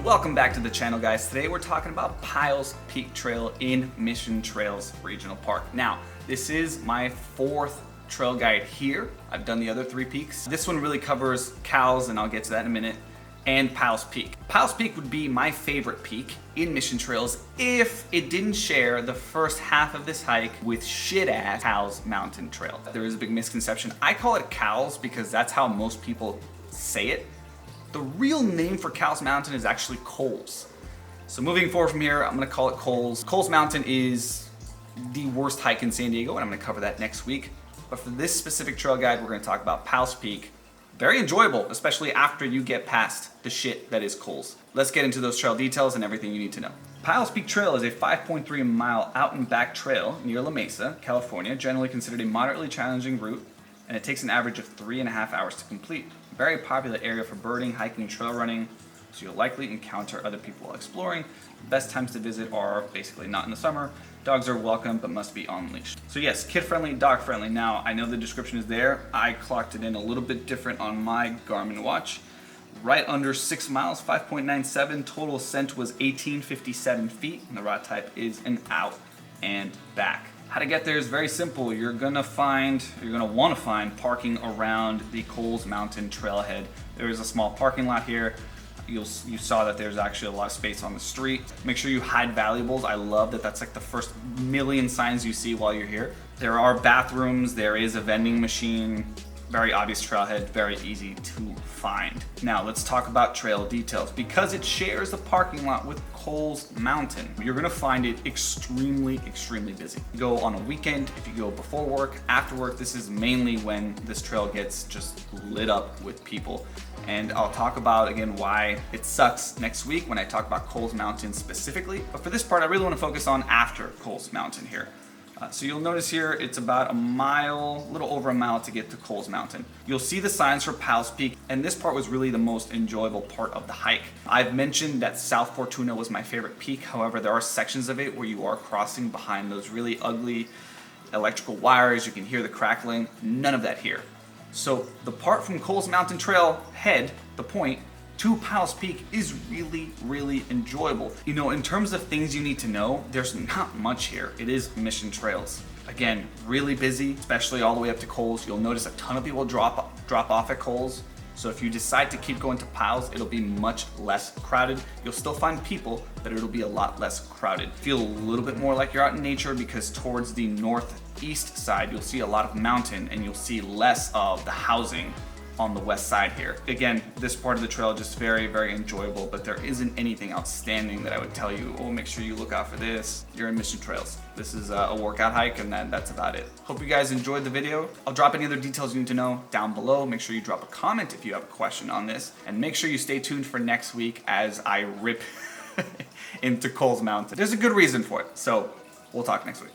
Welcome back to the channel, guys. Today we're talking about Pyles Peak Trail in Mission Trails Regional Park. Now, this is my fourth trail guide here. I've done the other three peaks. This one really covers Cowles, and I'll get to that in a minute, and Pyles Peak. Pyles Peak would be my favorite peak in Mission Trails if it didn't share the first half of this hike with shit-ass Cowles Mountain Trail. There is a big misconception. I call it Cowles because that's how most people say it. The real name for Cowles Mountain is actually Coles. So moving forward from here, I'm gonna call it Coles. Cowles Mountain is the worst hike in San Diego, and I'm gonna cover that next week. But for this specific trail guide, we're gonna talk about Pyles Peak. Very enjoyable, especially after you get past the shit that is Coles. Let's get into those trail details and everything you need to know. Pyles Peak Trail is a 5.3 mile out and back trail near La Mesa, California, generally considered a moderately challenging route, and it takes an average of 3.5 hours to complete. Very popular area for birding, hiking, and trail running, so you'll likely encounter other people while exploring. The best times to visit are basically not in the summer. Dogs are welcome, but must be on leash. So yes, kid-friendly, dog-friendly. Now, I know the description is there. I clocked it in a little bit different on my Garmin watch. Right under 6 miles, 5.97. Total ascent was 1857 feet, and the route type is an out and back. How to get there is very simple. You're gonna wanna find parking around the Cowles Mountain trailhead. There is a small parking lot here. You saw that there's actually a lot of space on the street. Make sure you hide valuables. I love that that's like the first million signs you see while you're here. There are bathrooms, there is a vending machine. Very obvious trailhead, very easy to find. Now let's talk about trail details. Because it shares a parking lot with Cowles Mountain, you're gonna find it extremely busy. You go on a weekend, if you go before work, after work, this is mainly when this trail gets just lit up with people. And I'll talk about, again, why it sucks next week when I talk about Cowles Mountain specifically. But for this part, I really want to focus on after Cowles Mountain here. So you'll notice here, it's about a mile, a little over a mile to get to Cowles Mountain. You'll see the signs for Pyles Peak, and this part was really the most enjoyable part of the hike. I've mentioned that South Fortuna was my favorite peak. However, there are sections of it where you are crossing behind those really ugly electrical wires. You can hear the crackling. None of that here. So the part from Cowles Mountain Trail head, the point, to Pyles Peak is really enjoyable. You know, in terms of things you need to know, there's not much here. It is mission trails. Again, really busy, especially all the way up to Cowles. You'll notice a ton of people drop off at Cowles. So if you decide to keep going to Pyles, it'll be much less crowded. You'll still find people, but it'll be a lot less crowded. Feel a little bit more like you're out in nature because towards the northeast side, you'll see a lot of mountain and you'll see less of the housing on the west side here. Again, this part of the trail just very enjoyable, but there isn't anything outstanding that I would tell you, oh, make sure you look out for this. You're in mission trails. This is a workout hike, and that's about it. Hope you guys enjoyed the video. I'll drop any other details you need to know down below. Make sure you drop a comment if you have a question on this, and make sure you stay tuned for next week as I rip into Cowles Mountain. There's a good reason for it, so we'll talk next week.